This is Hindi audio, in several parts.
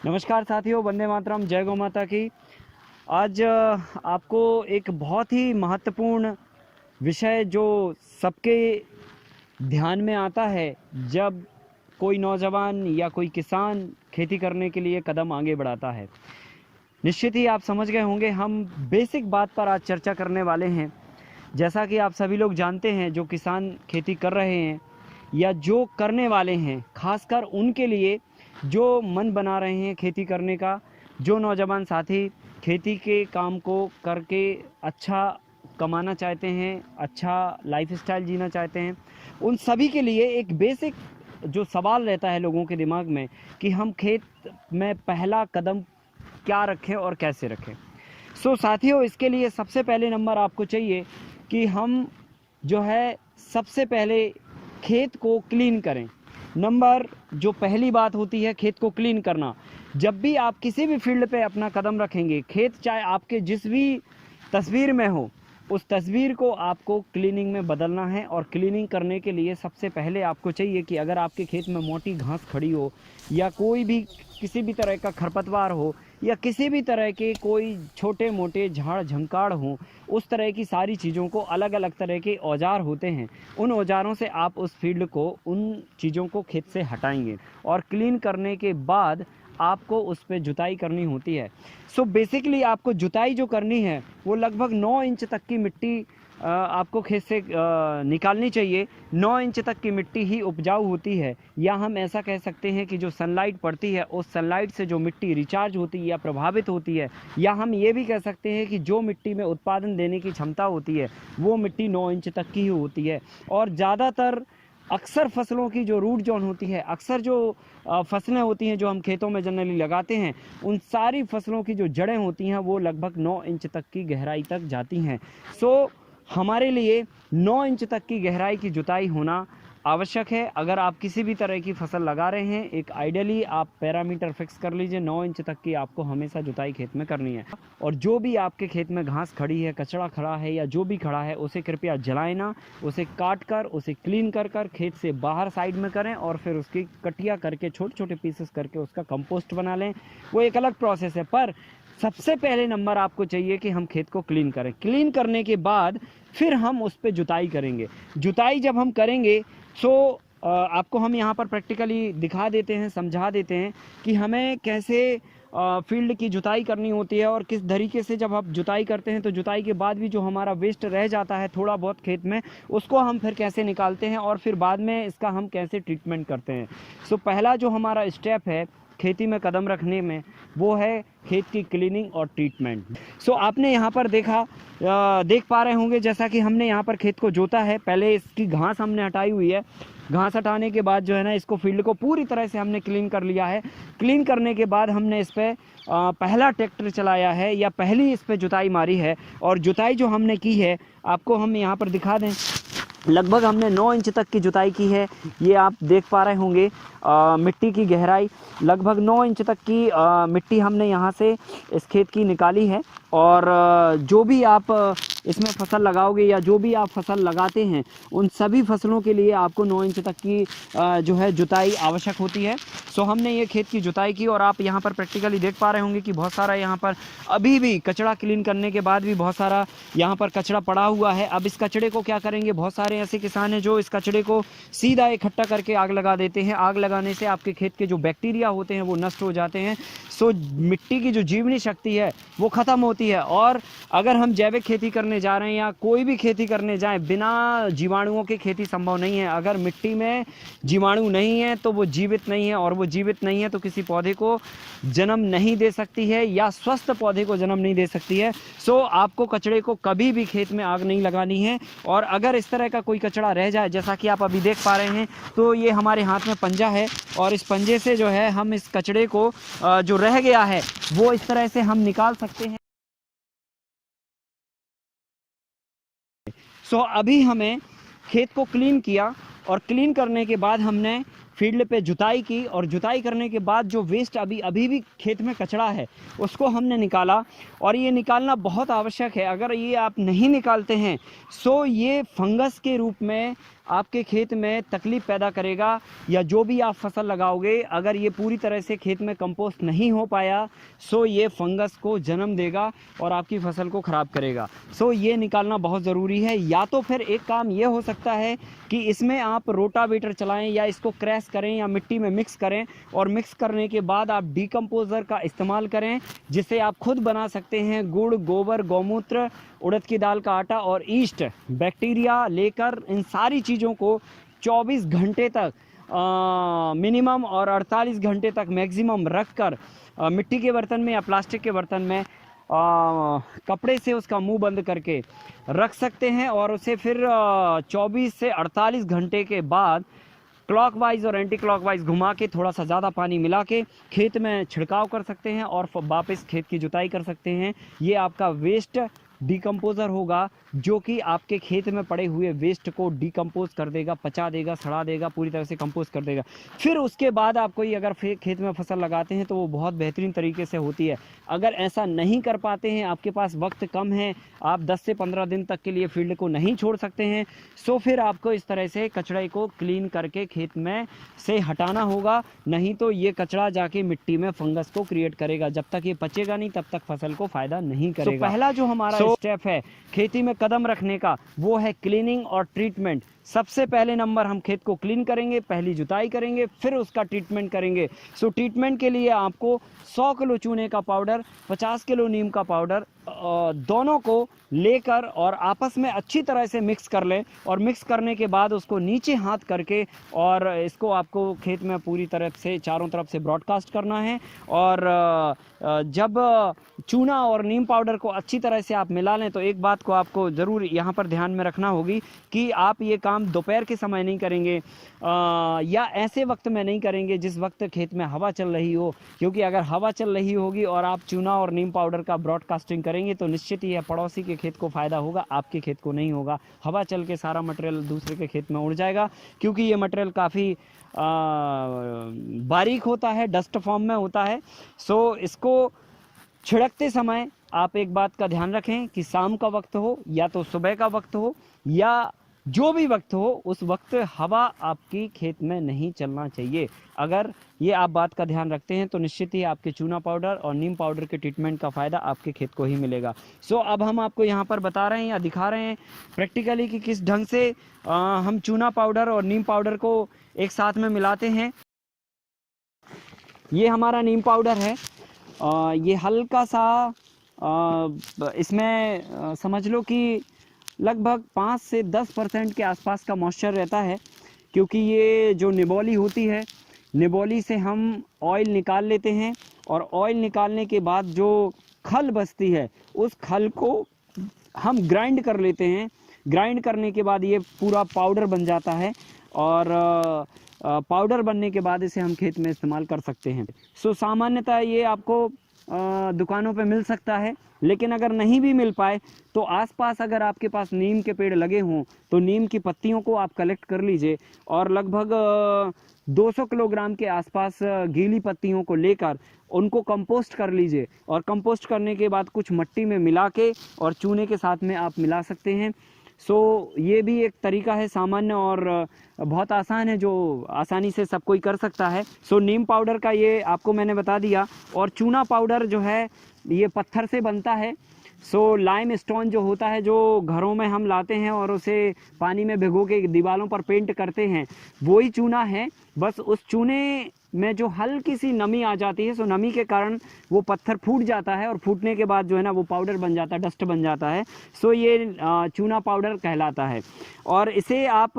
नमस्कार साथियों, वंदे मातरम, जय गौ माता की। आज आपको एक बहुत ही महत्वपूर्ण विषय जो सबके ध्यान में आता है जब कोई नौजवान या कोई किसान खेती करने के लिए कदम आगे बढ़ाता है। निश्चित ही आप समझ गए होंगे, हम बेसिक बात पर आज चर्चा करने वाले हैं। जैसा कि आप सभी लोग जानते हैं, जो किसान खेती कर रहे हैं या जो करने वाले हैं, खासकर उनके लिए जो मन बना रहे हैं खेती करने का, जो नौजवान साथी खेती के काम को करके अच्छा कमाना चाहते हैं, अच्छा लाइफस्टाइल जीना चाहते हैं, उन सभी के लिए एक बेसिक जो सवाल रहता है लोगों के दिमाग में कि हम खेत में पहला कदम क्या रखें और कैसे रखें। साथियों, इसके लिए सबसे पहले नंबर आपको चाहिए कि हम जो है सबसे पहले खेत को क्लीन करें। नंबर जो पहली बात होती है, खेत को क्लीन करना। जब भी आप किसी भी फील्ड पे अपना कदम रखेंगे, खेत चाहे आपके जिस भी तस्वीर में हो, उस तस्वीर को आपको क्लीनिंग में बदलना है। और क्लीनिंग करने के लिए सबसे पहले आपको चाहिए कि अगर आपके खेत में मोटी घास खड़ी हो या कोई भी किसी भी तरह का खरपतवार हो या किसी भी तरह के कोई छोटे मोटे झाड़ झंकाड़ हों, उस तरह की सारी चीज़ों को, अलग अलग तरह के औजार होते हैं, उन औजारों से आप उस फील्ड को, उन चीज़ों को खेत से हटाएंगे। और क्लीन करने के बाद आपको उस पर जुताई करनी होती है। बेसिकली आपको जुताई जो करनी है वो लगभग 9 इंच तक की मिट्टी आपको खेत से निकालनी चाहिए। 9 इंच तक की मिट्टी ही उपजाऊ होती है, या हम ऐसा कह सकते हैं कि जो सनलाइट पड़ती है, उस सनलाइट से जो मिट्टी रिचार्ज होती है या प्रभावित होती है, या हम ये भी कह सकते हैं कि जो मिट्टी में उत्पादन देने की क्षमता होती है, वो मिट्टी 9 इंच तक की ही होती है। और ज़्यादातर अक्सर फसलों की जो रूट जोन होती है, अक्सर जो फसलें होती हैं जो हम खेतों में जनरली लगाते हैं, उन सारी फसलों की जो जड़ें होती हैं वो लगभग 9 इंच तक की गहराई तक जाती हैं। हमारे लिए 9 इंच तक की गहराई की जुताई होना आवश्यक है। अगर आप किसी भी तरह की फसल लगा रहे हैं, एक आइडियली आप पैरामीटर फिक्स कर लीजिए, 9 इंच तक की आपको हमेशा जुताई खेत में करनी है। और जो भी आपके खेत में घास खड़ी है, कचरा खड़ा है या जो भी खड़ा है, उसे कृपया जलाएं ना, उसे काट कर, उसे क्लीन कर कर खेत से बाहर साइड में करें और फिर उसकी कटिया करके, छोटे छोटे पीसेस करके उसका कंपोस्ट बना लें। वो एक अलग प्रोसेस है, पर सबसे पहले नंबर आपको चाहिए कि हम खेत को क्लीन करें। क्लीन करने के बाद फिर हम उस पर जुताई करेंगे। जुताई जब हम करेंगे आपको हम यहाँ पर प्रैक्टिकली दिखा देते हैं, समझा देते हैं कि हमें कैसे फील्ड की जुताई करनी होती है और किस तरीके से जब आप जुताई करते हैं तो जुताई के बाद भी जो हमारा वेस्ट रह जाता है थोड़ा बहुत खेत में, उसको हम फिर कैसे निकालते हैं और फिर बाद में इसका हम कैसे ट्रीटमेंट करते हैं। पहला जो हमारा स्टेप है खेती में कदम रखने में, वो है खेत की क्लीनिंग और ट्रीटमेंट। आपने यहाँ पर देख पा रहे होंगे, जैसा कि हमने यहाँ पर खेत को जोता है, पहले इसकी घास हमने हटाई हुई है। घास हटाने के बाद जो है ना, इसको फील्ड को पूरी तरह से हमने क्लीन कर लिया है। क्लीन करने के बाद हमने इस पर पहला ट्रैक्टर चलाया है या पहली इस पर जुताई मारी है। और जुताई जो हमने की है, आपको हम यहाँ पर दिखा दें, लगभग हमने 9 इंच तक की जुताई की है। ये आप देख पा रहे होंगे, मिट्टी की गहराई लगभग 9 इंच तक की मिट्टी हमने यहाँ से इस खेत की निकाली है। और जो भी आप इसमें फसल लगाओगे या जो भी आप फसल लगाते हैं, उन सभी फसलों के लिए आपको 9 इंच तक की जो है जुताई आवश्यक होती है। हमने ये खेत की जुताई की और आप यहाँ पर प्रैक्टिकली देख पा रहे होंगे कि बहुत सारा यहाँ पर अभी भी कचरा क्लीन करने के बाद भी बहुत सारा यहाँ पर कचरा पड़ा हुआ है। अब इस कचरे को क्या करेंगे, बहुत सारे ऐसे किसान हैं जो इस कचरे को सीधा इकट्ठा करके आग लगा देते हैं। आग लगाने से आपके खेत के जो बैक्टीरिया होते हैं वो नष्ट हो जाते हैं। मिट्टी की जो जीवनी शक्ति है वो ख़त्म होती है। और अगर हम जैविक खेती करने जा रहे हैं या कोई भी खेती करने जाएं, बिना जीवाणुओं की खेती संभव नहीं है। अगर मिट्टी में जीवाणु नहीं है तो वो जीवित नहीं है, और वो जीवित नहीं है तो किसी पौधे को जन्म नहीं दे सकती है या स्वस्थ पौधे को जन्म नहीं दे सकती है। आपको कचड़े को कभी भी खेत में आग नहीं लगानी है। और अगर इस तरह का कोई कचड़ा रह जाए, जैसा कि आप अभी देख पा रहे हैं, तो ये हमारे हाथ में पंजा है और इस पंजे से जो है हम इस कचड़े को जो रह गया है वो इस तरह से हम निकाल सकते हैं। अभी हमें खेत को क्लीन किया और क्लीन करने के बाद हमने फील्ड पे जुताई की, और जुताई करने के बाद जो वेस्ट अभी भी खेत में कचरा है उसको हमने निकाला। और ये निकालना बहुत आवश्यक है, अगर ये आप नहीं निकालते हैं सो ये फंगस के रूप में आपके खेत में तकलीफ पैदा करेगा, या जो भी आप फसल लगाओगे अगर ये पूरी तरह से खेत में कंपोस्ट नहीं हो पाया सो ये फंगस को जन्म देगा और आपकी फसल को ख़राब करेगा। सो ये निकालना बहुत ज़रूरी है। या तो फिर एक काम ये हो सकता है कि इसमें आप रोटावेटर चलाएं या इसको क्रैश करें या मिट्टी में मिक्स करें, और मिक्स करने के बाद आप डीकम्पोज़र का इस्तेमाल करें, जिसे आप खुद बना सकते हैं। गुड़, गोबर, गौमूत्र, उड़द की दाल का आटा और ईस्ट बैक्टीरिया लेकर इन सारी चीज़ों को 24 घंटे तक मिनिमम और 48 घंटे तक मैक्सिमम रखकर मिट्टी के बर्तन में या प्लास्टिक के बर्तन में कपड़े से उसका मुंह बंद करके रख सकते हैं, और उसे फिर 24 से 48 घंटे के बाद क्लॉकवाइज और एंटी क्लॉकवाइज घुमा के थोड़ा सा ज़्यादा पानी मिला के खेत में छिड़काव कर सकते हैं और वापस खेत की जुताई कर सकते हैं। ये आपका वेस्ट डीकम्पोज़र होगा जो कि आपके खेत में पड़े हुए वेस्ट को डीकम्पोज कर देगा, पचा देगा, सड़ा देगा, पूरी तरह से कंपोज कर देगा। फिर उसके बाद आप कोई अगर खेत में फसल लगाते हैं तो वो बहुत बेहतरीन तरीके से होती है। अगर ऐसा नहीं कर पाते हैं, आपके पास वक्त कम है, आप 10 से 15 दिन तक के लिए फील्ड को नहीं छोड़ सकते हैं, सो फिर आपको इस तरह से कचड़े को क्लीन करके खेत में से हटाना होगा। नहीं तो ये कचड़ा जाके मिट्टी में फंगस को क्रिएट करेगा। जब तक ये पचेगा नहीं तब तक फसल को फायदा नहीं करेगा। पहला जो हमारा स्टेप है खेती में कदम रखने का वो है क्लीनिंग और ट्रीटमेंट। सबसे पहले नंबर हम खेत को क्लीन करेंगे, पहली जुताई करेंगे, फिर उसका ट्रीटमेंट करेंगे। सो ट्रीटमेंट के लिए आपको 100 किलो चूने का पाउडर, 50 किलो नीम का पाउडर दोनों को लेकर और आपस में अच्छी तरह से मिक्स कर लें, और मिक्स करने के बाद उसको नीचे हाथ करके और इसको आपको खेत में पूरी तरफ से चारों तरफ से ब्रॉडकास्ट करना है। और जब चूना और नीम पाउडर को अच्छी तरह से आप मिला लें तो एक बात को आपको ज़रूर यहाँ पर ध्यान में रखना होगी कि आप ये काम दोपहर के समय नहीं करेंगे या ऐसे वक्त में नहीं करेंगे जिस वक्त खेत में हवा चल रही हो, क्योंकि अगर हवा चल रही होगी और आप चूना और नीम पाउडर का ब्रॉडकास्टिंग करेंगे तो निश्चित ही है पड़ोसी के खेत को फ़ायदा होगा, आपके खेत को नहीं होगा। हवा चल के सारा मटेरियल दूसरे के खेत में उड़ जाएगा, क्योंकि ये मटेरियल काफ़ी बारीक होता है, डस्ट फॉर्म में होता है। सो इसको छिड़कते समय आप एक बात का ध्यान रखें कि शाम का वक्त हो या तो सुबह का वक्त हो या जो भी वक्त हो, उस वक्त हवा आपकी खेत में नहीं चलना चाहिए। अगर ये आप बात का ध्यान रखते हैं तो निश्चित ही आपके चूना पाउडर और नीम पाउडर के ट्रीटमेंट का फ़ायदा आपके खेत को ही मिलेगा। सो अब हम आपको यहाँ पर बता रहे हैं या दिखा रहे हैं प्रैक्टिकली कि किस ढंग से हम चूना पाउडर और नीम पाउडर को एक साथ में मिलाते हैं। ये हमारा नीम पाउडर है, ये हल्का सा इसमें समझ लो कि लगभग 5 से 10% के आसपास का मॉइस्चर रहता है, क्योंकि ये जो निबोली होती है, निबोली से हम ऑयल निकाल लेते हैं, और ऑयल निकालने के बाद जो खल बचती है उस खल को हम ग्राइंड कर लेते हैं। ग्राइंड करने के बाद ये पूरा पाउडर बन जाता है, और पाउडर बनने के बाद इसे हम खेत में इस्तेमाल कर सकते हैं। सो सामान्यतः ये आपको दुकानों पे मिल सकता है, लेकिन अगर नहीं भी मिल पाए तो आसपास अगर आपके पास नीम के पेड़ लगे हों तो नीम की पत्तियों को आप कलेक्ट कर लीजिए, और लगभग 200 किलोग्राम के आसपास गीली पत्तियों को लेकर उनको कंपोस्ट कर लीजिए, और कंपोस्ट करने के बाद कुछ मिट्टी में मिला के और चूने के साथ में आप मिला सकते हैं। सो ये भी एक तरीका है सामान्य और बहुत आसान है, जो आसानी से सब कोई कर सकता है। सो नीम पाउडर का ये आपको मैंने बता दिया, और चूना पाउडर जो है ये पत्थर से बनता है। सो लाइम स्टोन जो होता है, जो घरों में हम लाते हैं और उसे पानी में भिगो के दीवारों पर पेंट करते हैं, वही चूना है। बस उस चूने में जो हल्की सी नमी आ जाती है, सो नमी के कारण वो पत्थर फूट जाता है, और फूटने के बाद जो है ना वो पाउडर बन जाता है, डस्ट बन जाता है। सो ये चूना पाउडर कहलाता है, और इसे आप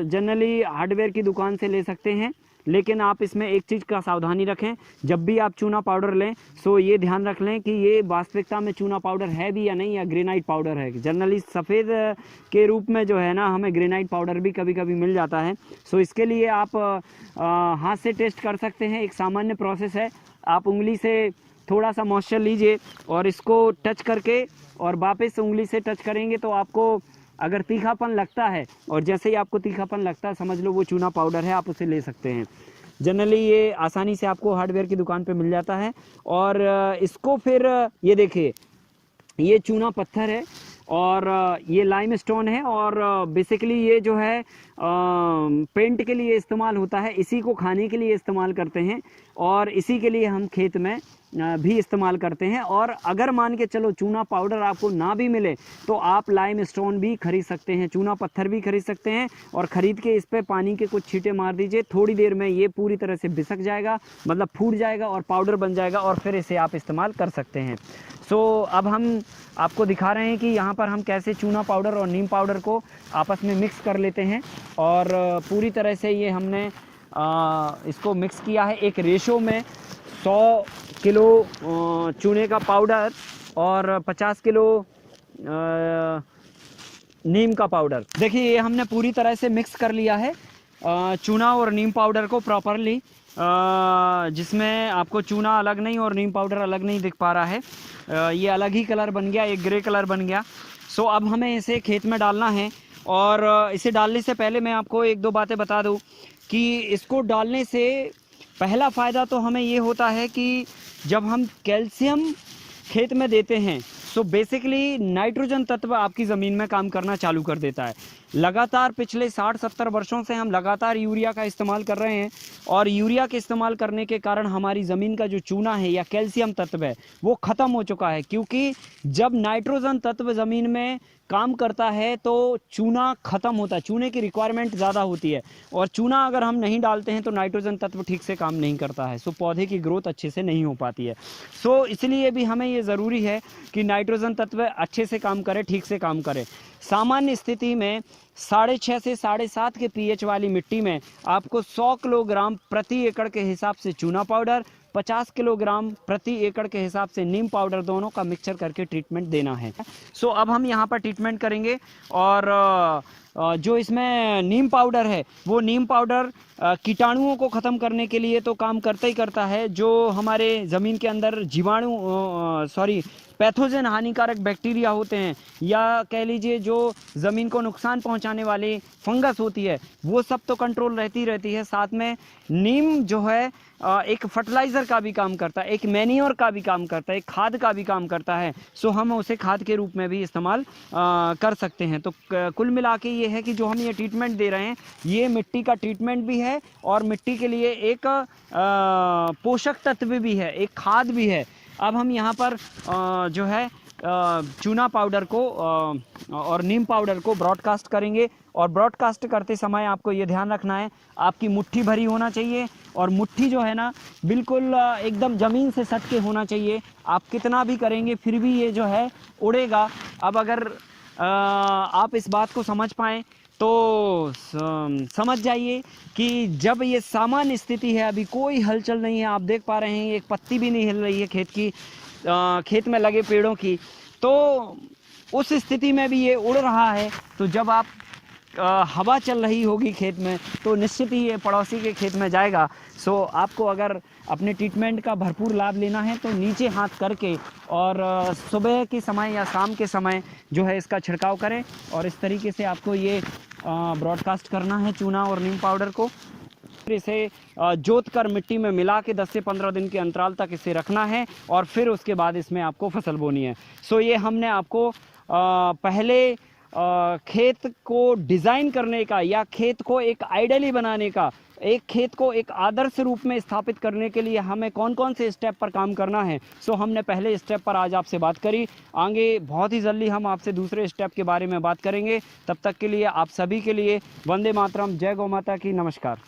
जनरली हार्डवेयर की दुकान से ले सकते हैं। लेकिन आप इसमें एक चीज़ का सावधानी रखें, जब भी आप चूना पाउडर लें सो ये ध्यान रख लें कि ये वास्तविकता में चूना पाउडर है भी या नहीं, या ग्रेनाइट पाउडर है। जनरली सफ़ेद के रूप में जो है ना हमें ग्रेनाइट पाउडर भी कभी कभी मिल जाता है। सो इसके लिए आप हाथ से टेस्ट कर सकते हैं, एक सामान्य प्रोसेस है। आप उंगली से थोड़ा सा मॉइस्चर लीजिए और इसको टच करके और वापस उंगली से टच करेंगे तो आपको अगर तीखापन लगता है, और जैसे ही आपको तीखापन लगता है समझ लो वो चूना पाउडर है, आप उसे ले सकते हैं। जनरली ये आसानी से आपको हार्डवेयर की दुकान पे मिल जाता है। और इसको फिर ये देखिए, ये चूना पत्थर है और ये लाइमस्टोन है, और बेसिकली ये जो है पेंट के लिए इस्तेमाल होता है, इसी को खाने के लिए इस्तेमाल करते हैं, और इसी के लिए हम खेत में भी इस्तेमाल करते हैं। और अगर मान के चलो चूना पाउडर आपको ना भी मिले तो आप लाइमस्टोन भी खरीद सकते हैं, चूना पत्थर भी खरीद सकते हैं, और ख़रीद के इस पे पानी के कुछ छींटे मार दीजिए, थोड़ी देर में ये पूरी तरह से बिसक जाएगा, मतलब फूट जाएगा और पाउडर बन जाएगा, और फिर इसे आप इस्तेमाल कर सकते हैं। सो अब हम आपको दिखा रहे हैं कि यहाँ पर हम कैसे चूना पाउडर और नीम पाउडर को आपस में मिक्स कर लेते हैं। और पूरी तरह से ये हमने इसको मिक्स किया है एक रेशो में, 100 किलो चूने का पाउडर और 50 किलो नीम का पाउडर। देखिए ये हमने पूरी तरह से मिक्स कर लिया है चूना और नीम पाउडर को प्रॉपरली, जिसमें आपको चूना अलग नहीं और नीम पाउडर अलग नहीं दिख पा रहा है। ये अलग ही कलर बन गया, एक ग्रे कलर बन गया। सो अब हमें इसे खेत में डालना है, और इसे डालने से पहले मैं आपको एक दो बातें बता दूं कि इसको डालने से पहला फ़ायदा तो हमें ये होता है कि जब हम कैल्शियम खेत में देते हैं तो बेसिकली नाइट्रोजन तत्व आपकी ज़मीन में काम करना चालू कर देता है। लगातार पिछले 60-70 वर्षों से हम लगातार यूरिया का इस्तेमाल कर रहे हैं, और यूरिया के इस्तेमाल करने के कारण हमारी ज़मीन का जो चूना है या कैल्शियम तत्व है वो ख़त्म हो चुका है, क्योंकि जब नाइट्रोजन तत्व ज़मीन में काम करता है तो चूना ख़त्म होता है, चूने की रिक्वायरमेंट ज़्यादा होती है, और चूना अगर हम नहीं डालते हैं तो नाइट्रोजन तत्व ठीक से काम नहीं करता है, सो पौधे की ग्रोथ अच्छे से नहीं हो पाती है। सो इसलिए भी हमें ये ज़रूरी है कि नाइट्रोजन तत्व अच्छे से काम करे, ठीक से काम करे। सामान्य स्थिति में 6.5 से 7.5 के पीएच वाली मिट्टी में आपको 100 किलोग्राम प्रति एकड़ के हिसाब से चूना पाउडर, 50 किलोग्राम प्रति एकड़ के हिसाब से नीम पाउडर, दोनों का मिक्सचर करके ट्रीटमेंट देना है। सो अब हम यहाँ पर ट्रीटमेंट करेंगे, और जो इसमें नीम पाउडर है वो नीम पाउडर कीटाणुओं को ख़त्म करने के लिए तो काम करता ही करता है, जो हमारे ज़मीन के अंदर पैथोजन हानिकारक बैक्टीरिया होते हैं, या कह लीजिए जो ज़मीन को नुकसान पहुंचाने वाली फंगस होती है, वो सब तो कंट्रोल रहती है। साथ में नीम जो है एक फर्टिलाइज़र का भी काम करता है, एक मैन्योर का भी काम करता है, एक खाद का भी काम करता है। सो हम उसे खाद के रूप में भी इस्तेमाल कर सकते हैं। तो कुल मिला के ये है कि जो हम ये ट्रीटमेंट दे रहे हैं ये मिट्टी का ट्रीटमेंट भी है, और मिट्टी के लिए एक पोषक तत्व भी है, एक खाद भी है। अब हम यहाँ पर जो है चूना पाउडर को और नीम पाउडर को ब्रॉडकास्ट करेंगे, और ब्रॉडकास्ट करते समय आपको ये ध्यान रखना है आपकी मुट्ठी भरी होना चाहिए, और मुट्ठी जो है ना बिल्कुल एकदम ज़मीन से सट के होना चाहिए। आप कितना भी करेंगे फिर भी ये जो है उड़ेगा। अब अगर आप इस बात को समझ पाएँ तो समझ जाइए कि जब ये सामान्य स्थिति है, अभी कोई हलचल नहीं है, आप देख पा रहे हैं एक पत्ती भी नहीं हिल रही है खेत में लगे पेड़ों की, तो उस स्थिति में भी ये उड़ रहा है। तो जब आप हवा चल रही होगी खेत में तो निश्चित ही ये पड़ोसी के खेत में जाएगा। सो आपको अगर अपने ट्रीटमेंट का भरपूर लाभ लेना है तो नीचे हाथ करके और सुबह के समय या शाम के समय जो है इसका छिड़काव करें, और इस तरीके से आपको ये ब्रॉडकास्ट करना है चूना और नीम पाउडर को। फिर इसे जोत कर मिट्टी में मिला के 10 से 15 दिन के अंतराल तक इसे रखना है, और फिर उसके बाद इसमें आपको फसल बोनी है। सो ये हमने आपको पहले खेत को डिज़ाइन करने का, या खेत को एक आइडियली बनाने का, एक खेत को एक आदर्श रूप में स्थापित करने के लिए हमें कौन कौन से स्टेप पर काम करना है, सो हमने पहले स्टेप पर आज आपसे बात करी। आगे बहुत ही जल्दी हम आपसे दूसरे स्टेप के बारे में बात करेंगे। तब तक के लिए आप सभी के लिए वंदे मातरम, जय गौ माता की, नमस्कार।